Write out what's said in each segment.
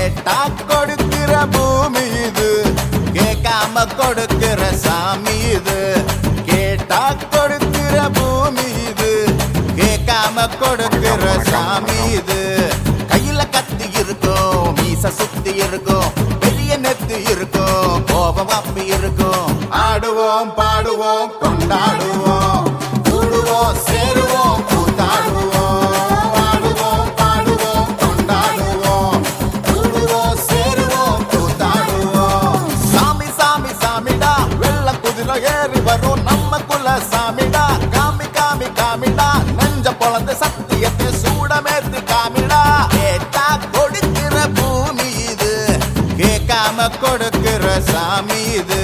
கேட்டா கொடுக்கிற பூமி இது, கேட்காம கொடுக்கிற சாமி இது. கேட்டா கொடுக்கிற பூமி இது, கேட்காம கொடுக்கிற சாமி இது. கையில கத்தி இருக்கும், மீச சுத்தி இருக்கும், பெரிய நெத்தி இருக்கும், கோபம் அப்பி இருக்கும். ஆடுவோம் பாடுவோம் கொண்டாடுவோம், கூடுவோம் சேருவோம் கூத்தாடுவோம். ஆடுவோம் பாடுவோம் கொண்டாடுவோம், கூடுவோம் சேருவோம் கூத்தாடுவோம். சாமி சாமி சாமிடா, வெள்ள குதிரை ஏறி வரும் நம்ம குல சாமிடா. காமி காமி காமிடா, நெஞ்ச பொழந்த சத்தியத்தை சூடமேத்து காமிடா. கேட்டா கொடுக்கிற பூமி இது, கேட்காம கொடுக்கிற சாமி இது.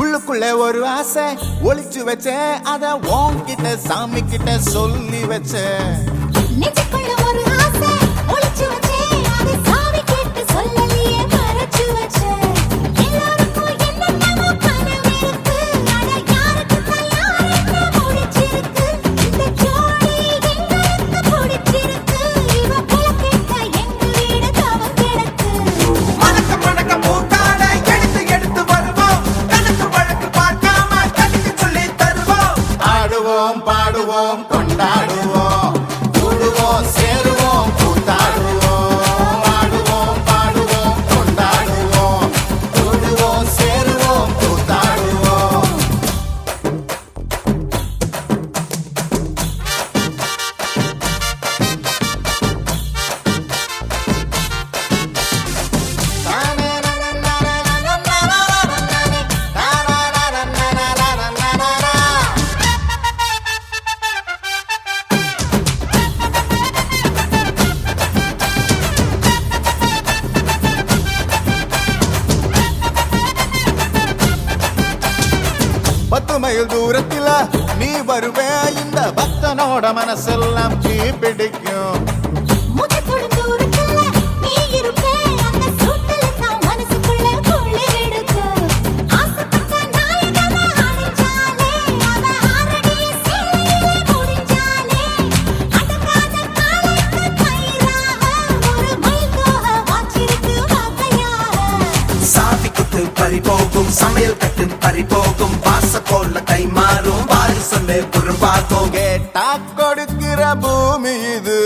உள்ளுக்குள்ள ஒரு ஆசை ஒளிச்சு வச்சேன், அத உன்கிட்ட சாமி கிட்ட சொல்லி வச்சேன். நெஞ்சுக்குள்ள ஒரு ஆசை ஒளிச்சு வச்சேன், அதை சாமி கிட்ட சொல்லலையே மறைச்சு வச்சேன். எல்லாருக்கும் என்னென்னமோ கனவு இருக்கு, அட யாருக்குத்தான் யாருன்னு முடிச்சிருக்கு. இந்த ஜோடி எங்களுக்கு பிடிச்சிருக்கு, இவ போல கேட்ட எங்க வீடு தவம் கிடக்கு. மணக்க மணக்க பூத்தாட எடுத்து எடுத்து வருவோம், கணக்கு வழக்கு பார்க்காம கணக்கு சொல்லி தருவோம். ஆடுவோம் பாடுவோம் கொண்டாடுவோம், கூடுவோம் சேருவோம் கூத்தாடுவோம். ஆடுவோம் பாடுவோம் கொண்டாடுவோம், கூடுவோம் சேருவோம் கூத்தாடுவோம். பத்து மைல் தூரத்தில நீ வருவே, இந்த பக்தனோட மனசெல்லாம் தீ பிடிக்கும். மூச்சு தொடும் தூரத்துல நீ இருப்பே, அந்த சூட்டுல தான் மனசுக்குள்ள குளிர் எடுக்கும். ஆசைப்பட்ட நாயகனை அடைஞ்சாலே, அவ ஆறடி சேலையிலே முடிஞ்சாலே, அடங்காத காலைக்கு கயிறாக ஒரு மயில் தோகை வாச்சிருக்கு வாக்கையாக. சாவி குத்து பறி போகும், சமையல் கட்டு பறி போகும், வாச போல கை மாறும், வாரி சொல்ல உருவாகும். கேட்டா கொடுக்கிற பூமி இது,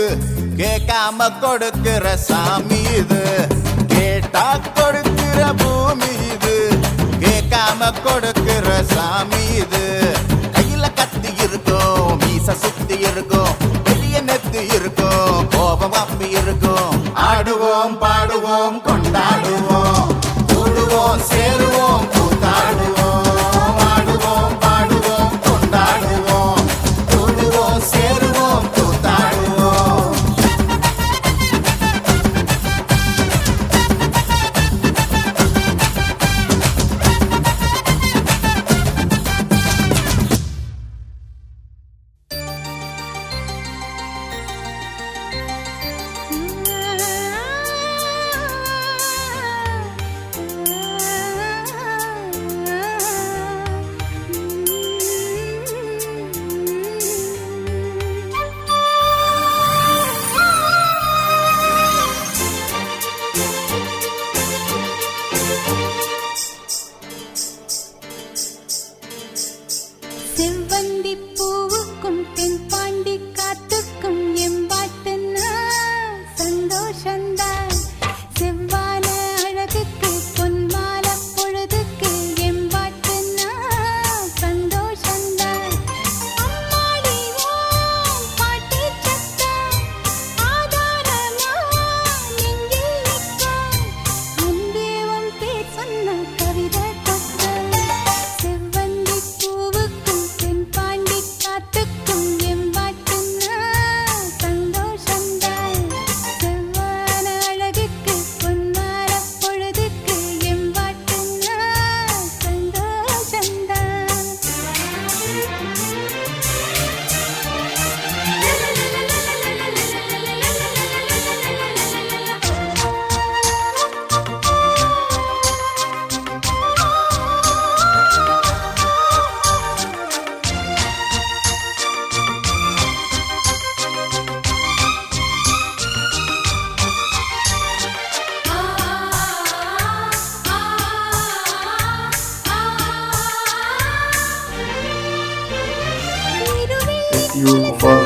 கேட்காம கொடுக்கிற சாமி இது. கேட்டா கொடுக்கிற பூமி இது, கேட்காம கொடுக்கிற சாமி இது. கையில கத்தி இருக்கும், மீச சுத்தி இருக்கும், பெரிய நெத்தி இருக்கும், கோபம் அப்பி இருக்கும். ஆடுவோம் பாடுவோம் கொண்டாடுவோம், கூடுவோம் சேருவோம் கூத்தாடுவோம். ஆடுவோம் பாடுவோம் கொண்டாடுவோம், கூடுவோம் சேருவோம் கூத்தாடுவோம். you for